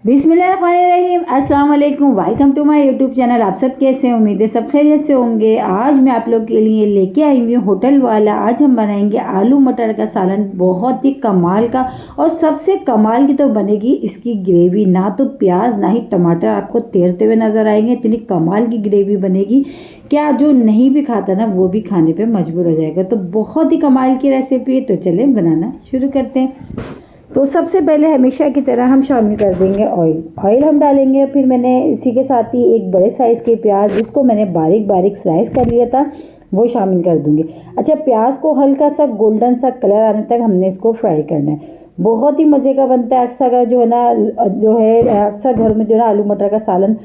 बिस्मिल्लाहिर्रहमानिर्रहीम, अस्सलाम वालेकुम। Welcome to my YouTube channel. आप सब कैसे हैं? उम्मीद है सब खैरियत से होंगे। आज मैं आप लोग के लिए लेके आई हुई हूँ होटल वाला। आज हम बनाएंगे आलू मटर का सालन, बहुत ही कमाल का। और सबसे कमाल की तो बनेगी इसकी ग्रेवी। ना तो प्याज ना ही टमाटर आपको तैरते हुए नजर आएंगे, इतनी कमाल की ग्रेवी बनेगी क्या जो नहीं भी खाता ना वो भी खाने पे मजबूर हो जाएगा। तो बहुत ही कमाल की रेसिपी है। तो चलें बनाना शुरू करते हैं। तो सबसे पहले हमेशा की तरह हम शामिल कर देंगे ऑयल हम डालेंगे। फिर मैंने इसी के साथ ही एक बड़े साइज़ के प्याज, जिसको मैंने बारीक बारीक स्लाइस कर लिया था, वो शामिल कर दूंगी। अच्छा, प्याज को हल्का सा गोल्डन सा कलर आने तक हमने इसको फ्राई करना है। बहुत ही मज़े का बनता है। अक्सर जो है ना अक्सर घर में जो है ना आलू मटर का सालन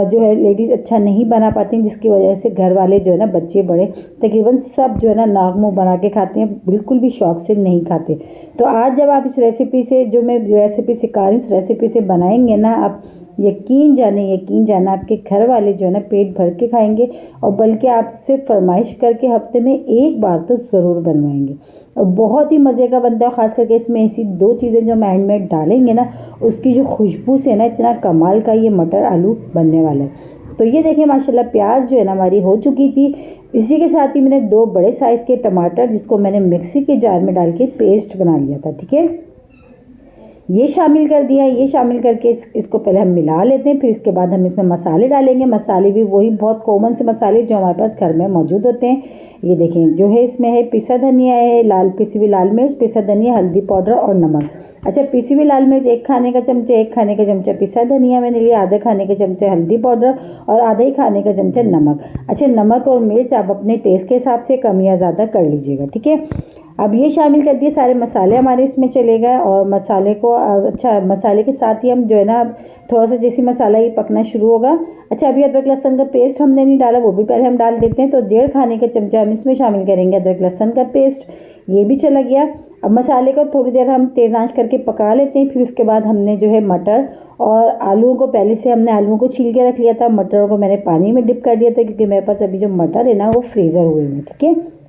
जो है लेडीज़ अच्छा नहीं बना पाती हैं, जिसकी वजह से घर वाले जो है ना बच्चे बड़े तकरीबन सब जो है ना नाक मुँह बना के खाते हैं, बिल्कुल भी शौक से नहीं खाते। तो आज जब आप इस रेसिपी से, जो मैं रेसिपी सिखा रही हूँ, इस रेसिपी से बनाएंगे ना, आप यकीन जाने आपके घर वाले जो है ना पेट भर के खाएंगे, और बल्कि आपसे फरमाइश करके हफ्ते में एक बार तो ज़रूर बनवाएंगे। और बहुत ही मज़े का बनता है। ख़ास करके इसमें ऐसी दो चीज़ें जो हम एंड में डालेंगे ना, उसकी जो खुशबू से ना इतना कमाल का ये मटर आलू बनने वाला है। तो ये देखिए माशाल्लाह प्याज जो है ना हमारी हो चुकी थी। इसी के साथ ही मैंने दो बड़े साइज़ के टमाटर, जिसको मैंने मिक्सी के जार में डाल के पेस्ट बना लिया था, ठीक है, ये शामिल कर दिया। ये शामिल करके इसको पहले हम मिला लेते हैं। फिर इसके बाद हम इसमें मसाले डालेंगे। मसाले भी वही बहुत कॉमन से मसाले जो हमारे पास घर में मौजूद होते हैं। ये देखें, जो है इसमें है पिसा धनिया है, पिसी हुई लाल मिर्च, पिसा धनिया, हल्दी पाउडर और नमक। अच्छा, पिसी हुई लाल मिर्च 1 खाने का चमचा, 1 खाने का चमचा पिसा धनिया मैंने लिया, आधे खाने के चमचे हल्दी पाउडर और आधे ही खाने का चमचा नमक। अच्छा, नमक और मिर्च आप अपने टेस्ट के हिसाब से कम या ज़्यादा कर लीजिएगा, ठीक है। अब ये शामिल कर दिए सारे मसाले हमारे इसमें चले गए। और मसाले को अच्छा, मसाले के साथ ही हम जो है ना थोड़ा सा जैसे मसाला ये पकना शुरू होगा। अच्छा, अभी अदरक लहसुन का पेस्ट हमने नहीं डाला, वो भी पहले हम डाल देते हैं। तो 1.5 खाने का चमचा हम इसमें शामिल करेंगे अदरक लहसुन का पेस्ट, ये भी चला गया। अब मसाले को थोड़ी देर हम तेज़ आंच करके पका लेते हैं। फिर उसके बाद हमने जो है मटर और आलूओं को, पहले से हमने आलूओं को छील के रख लिया था, मटरों को मैंने पानी में डिप कर दिया था, क्योंकि मेरे पास अभी जो मटर है ना वो फ्रीज़र हुए हैं, ठीक है।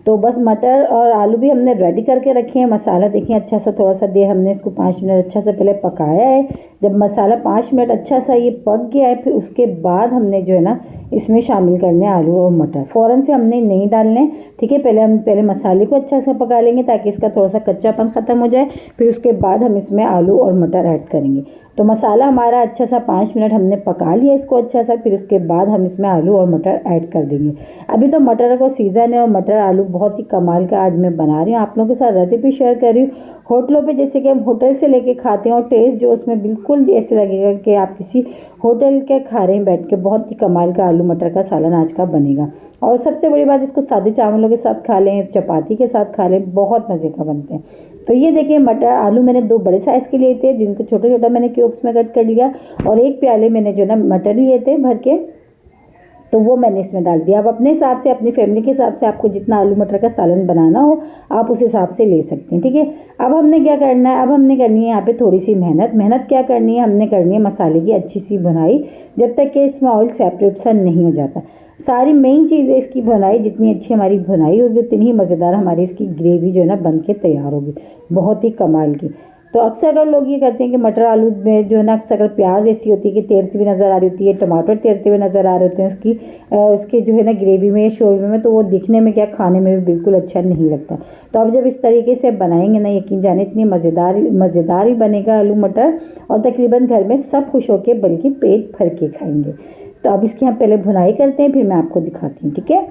तो बस मटर और आलू भी हमने रेडी करके रखे हैं। मसाला देखिए अच्छा सा, थोड़ा सा देर हमने इसको 5 मिनट अच्छा सा पहले पकाया है। जब मसाला 5 मिनट अच्छा सा ये पक गया है, फिर उसके बाद हमने जो है ना इसमें शामिल करने आलू और मटर। फ़ौरन से हमने नहीं डालने, ठीक है। पहले मसाले को अच्छा सा पका लेंगे ताकि इसका थोड़ा सा कच्चापन ख़त्म हो जाए। फिर उसके बाद हम इसमें आलू और मटर ऐड करेंगे। तो मसाला हमारा अच्छा सा 5 मिनट हमने पका लिया इसको अच्छा सा। फिर उसके बाद हम इसमें आलू और मटर ऐड कर देंगे। अभी तो मटर का सीज़न है और मटर आलू बहुत ही कमाल का आज मैं बना रही हूँ, आप लोगों के साथ रेसिपी शेयर कर रही हूँ। होटलों पे जैसे कि हम होटल से लेके खाते हैं, और टेस्ट जो उसमें बिल्कुल ऐसे लगेगा कि आप किसी होटल के खा रहे हैं बैठ के। बहुत ही कमाल का आलू मटर का सालन आज का बनेगा। और सबसे बड़ी बात, इसको सादे चावलों के साथ खा लें, चपाती के साथ खा लें, बहुत मज़े का बनते हैं। तो ये देखिए मटर आलू मैंने 2 बड़े साइज़ के लिए थे, जिनको छोटा छोटा मैंने क्यूब्स में कट कर लिया, और 1 प्याले मैंने जो ना मटर लिए थे भर के, तो वो मैंने इसमें डाल दिया। अब अपने हिसाब से, अपनी फैमिली के हिसाब से आपको जितना आलू मटर का सालन बनाना हो आप उस हिसाब से ले सकते हैं, ठीक है। अब हमने क्या करना है, अब हमने करनी है यहाँ पे थोड़ी सी मेहनत क्या करनी है, हमने करनी है मसाले की अच्छी सी भुनाई, जब तक कि इसमें ऑयल सेपरेट सा नहीं हो जाता। सारी मेन चीज़ है इसकी भुनाई। जितनी अच्छी हमारी भुनाई होगी उतनी ही मज़ेदार हमारी इसकी ग्रेवी जो है ना बन के तैयार होगी, बहुत ही कमाल की। तो अक्सर अगर लोग ये करते हैं कि मटर आलू में जो है ना अक्सर प्याज ऐसी होती है कि तैरती हुई नज़र आ रही होती है, टमाटर तैरते हुए नज़र आ रहे होते हैं उसके जो है ना ग्रेवी में, शोरबे में, तो वो दिखने में क्या, खाने में भी बिल्कुल अच्छा नहीं लगता। तो अब जब इस तरीके से बनाएंगे ना, यकीन जाने इतनी मज़ेदार ही बनेगा आलू मटर, और तकरीबन घर में सब खुश होकर बल्कि पेट भर के खाएंगे। तो अब इसकी हम पहले भुनाई करते हैं, फिर मैं आपको दिखाती हूँ, ठीक है।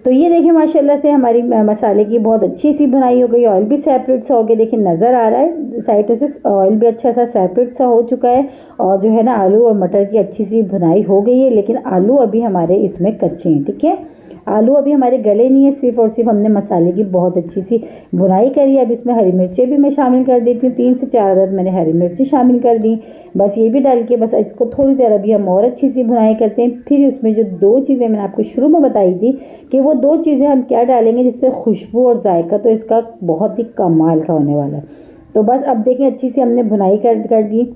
तो ये देखिए माशाल्लाह से हमारी मसाले की बहुत अच्छी सी भुनाई हो गई। ऑयल भी सेपरेट सा हो गया, देखिए नज़र आ रहा है साइडों से ऑयल भी अच्छा सा सेपरेट सा हो चुका है। और जो है ना आलू और मटर की अच्छी सी भुनाई हो गई है, लेकिन आलू अभी हमारे इसमें कच्चे हैं, ठीक है। आलू अभी हमारे गले नहीं है, सिर्फ और सिर्फ हमने मसाले की बहुत अच्छी सी भुनाई करी। अब इसमें हरी मिर्चें भी मैं शामिल कर देती हूँ, 3 से 4 अदद मैंने हरी मिर्ची शामिल कर दी। बस ये भी डाल के बस इसको थोड़ी देर अभी हम और अच्छी सी भुनाई करते हैं। फिर उसमें जो 2 चीज़ें मैंने आपको शुरू में बताई थी कि वो 2 चीज़ें हम क्या डालेंगे जिससे खुशबू और जायका तो इसका बहुत ही कमाल का होने वाला है। तो बस अब देखें अच्छी सी हमने भुनाई कर दी।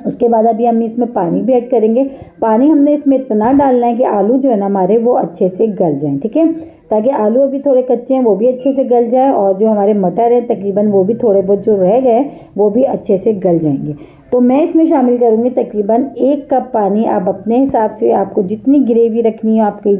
उसके बाद अभी हम इसमें पानी भी ऐड करेंगे। पानी हमने इसमें इतना डालना है कि आलू जो है ना हमारे वो अच्छे से गल जाएं, ठीक है। ताकि आलू अभी थोड़े कच्चे हैं वो भी अच्छे से गल जाए और जो हमारे मटर है तकरीबन वो भी थोड़े बहुत जो रह गए वो भी अच्छे से गल जाएंगे। तो मैं इसमें शामिल करूँगी तकरीबन 1 कप पानी। आप अपने हिसाब से आपको जितनी ग्रेवी रखनी है आपके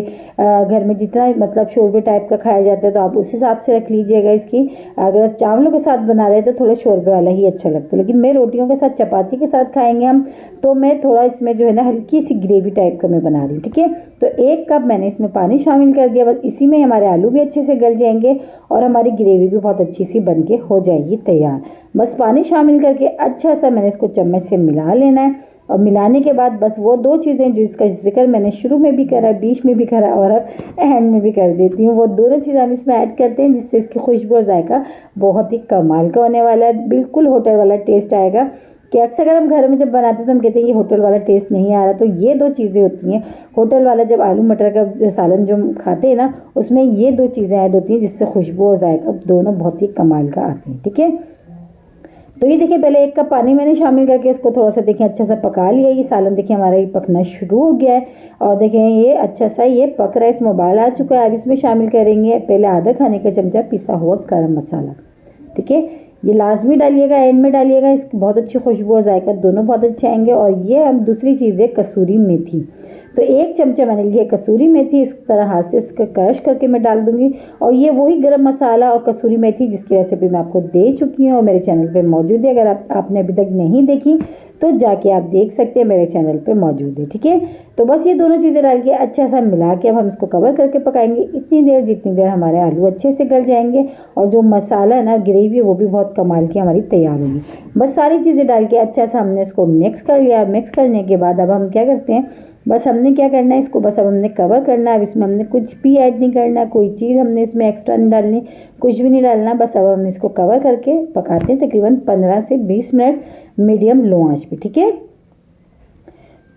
घर में जितना मतलब शोरबे टाइप का खाया जाता है तो आप उस हिसाब से रख लीजिएगा इसकी। अगर चावलों के साथ बना रहे तो थोड़ा शोरबे वाला ही अच्छा लगता है, लेकिन मैं रोटियों के साथ चपाती के साथ खाएंगे हम, तो मैं थोड़ा इसमें जो है ना हल्की सी ग्रेवी टाइप का मैं बना रही हूँ। ठीक है, तो 1 कप मैंने इसमें पानी शामिल कर दिया। बस इसी में हमारे आलू भी अच्छे से गल जाएंगे और हमारी ग्रेवी भी बहुत अच्छी सी बन के हो जाएगी तैयार। बस पानी शामिल करके अच्छा सा मैंने इसको चम्मच से मिला लेना है और मिलाने के बाद बस वो 2 चीज़ें जिसका जिक्र मैंने शुरू में भी करा, बीच में भी करा और अब एंड में भी कर देती हूँ, वो दोनों चीज़ें हम इसमें ऐड करते हैं जिससे इसकी खुशबू और जायका बहुत ही कमाल का होने वाला है। बिल्कुल होटल वाला टेस्ट आएगा कि अक्सर अगर हम घर में जब बनाते हैं तो हम कहते हैं ये होटल वाला टेस्ट नहीं आ रहा। तो ये 2 चीज़ें होती हैं होटल वाला, जब आलू मटर का सालन जो खाते हैं ना उसमें ये 2 चीज़ें ऐड होती हैं जिससे खुशबू और जायका दोनों बहुत ही कमाल का आते हैं। ठीक है, तो ये देखिए पहले 1 कप पानी मैंने शामिल करके इसको थोड़ा सा देखिए अच्छा सा पका लिया। ये सालन देखिए हमारा ये पकना शुरू हो गया है और देखें ये अच्छा सा ये पक रहा है, इसमें उबाल आ चुका है। अब इसमें शामिल करेंगे पहले आधा खाने का चमचा पिसा हुआ गरम मसाला। ठीक है, ये लाजमी डालिएगा, एंड में डालिएगा, इसकी बहुत अच्छी खुशबू और जायका दोनों बहुत अच्छे आएंगे। और ये हम दूसरी चीज़ है कसूरी मेथी, तो 1 चमचा मैंने लिया कसूरी मेथी, इस तरह हाथ से इसका क्रश करके मैं डाल दूंगी। और ये वही गरम मसाला और कसूरी मेथी जिसकी रेसिपी मैं आपको दे चुकी हूँ और मेरे चैनल पे मौजूद है। अगर आपने अभी तक नहीं देखी तो जाके आप देख सकते हैं, मेरे चैनल पे मौजूद है। ठीक है, तो बस ये दोनों चीज़ें डाल के अच्छा सा मिला के अब हम इसको कवर करके पकाएंगे इतनी देर जितनी देर हमारे आलू अच्छे से गल जाएंगे और जो मसाला है ना ग्रेवी वो भी बहुत कमाल की हमारी तैयार होगी। बस सारी चीज़ें डाल के अच्छा सा हमने इसको मिक्स कर लिया। मिक्स करने के बाद अब हम क्या करते हैं, बस हमने क्या करना है इसको बस अब हमने कवर करना है। अब इसमें हमने कुछ भी ऐड नहीं करना, कोई चीज़ हमने इसमें एक्स्ट्रा नहीं डालनी, कुछ भी नहीं डालना। बस अब हम इसको कवर करके पकाते हैं तकरीबन 15 से 20 मिनट मीडियम लो आंच पे। ठीक है,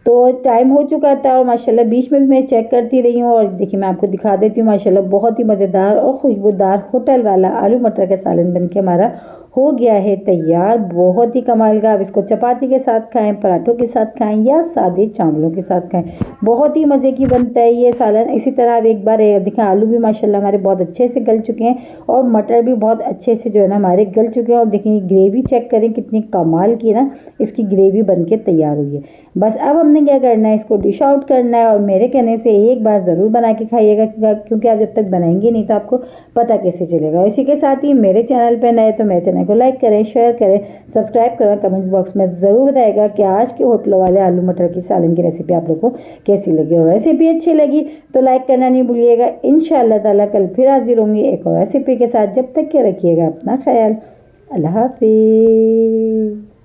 तो टाइम हो चुका था और माशाल्लाह बीच में भी मैं चेक करती रही हूँ और देखिए मैं आपको दिखा देती हूँ माशाल्लाह बहुत ही मज़ेदार और खुशबूदार होटल वाला आलू मटर का सालन बन के हमारा हो गया है तैयार। बहुत ही कमाल का। आप इसको चपाती के साथ खाएं, पराठों के साथ खाएं या सादे चावलों के साथ खाएं, बहुत ही मज़े की बनता है ये सालन। इसी तरह आप एक बार देखें आलू भी माशाल्लाह हमारे बहुत अच्छे से गल चुके हैं और मटर भी बहुत अच्छे से जो है ना हमारे गल चुके हैं। और देखिए ग्रेवी चेक करें कितनी कमाल की ना इसकी ग्रेवी बन के तैयार हुई है। बस अब हमने क्या करना है, इसको डिश आउट करना है और मेरे कहने से एक बार ज़रूर बना के खाइएगा क्योंकि आप जब तक बनाएंगे नहीं तो आपको पता कैसे चलेगा। इसी के साथ ही मेरे चैनल पर नए तो मेरे चैनल को लाइक करें, शेयर करें, सब्सक्राइब करें। कमेंट्स बॉक्स में ज़रूर बताएगा कि आज के होटलों वाले आलू मटर की सालन की रेसिपी आप लोग को कैसी लगी। और रेसिपी अच्छी लगी तो लाइक करना नहीं भूलिएगा। इंशाअल्लाह ताला कल फिर हाजिर होंगी एक और रेसिपी के साथ। जब तक के रखिएगा अपना ख्याल। अल्लाह हाफिज़।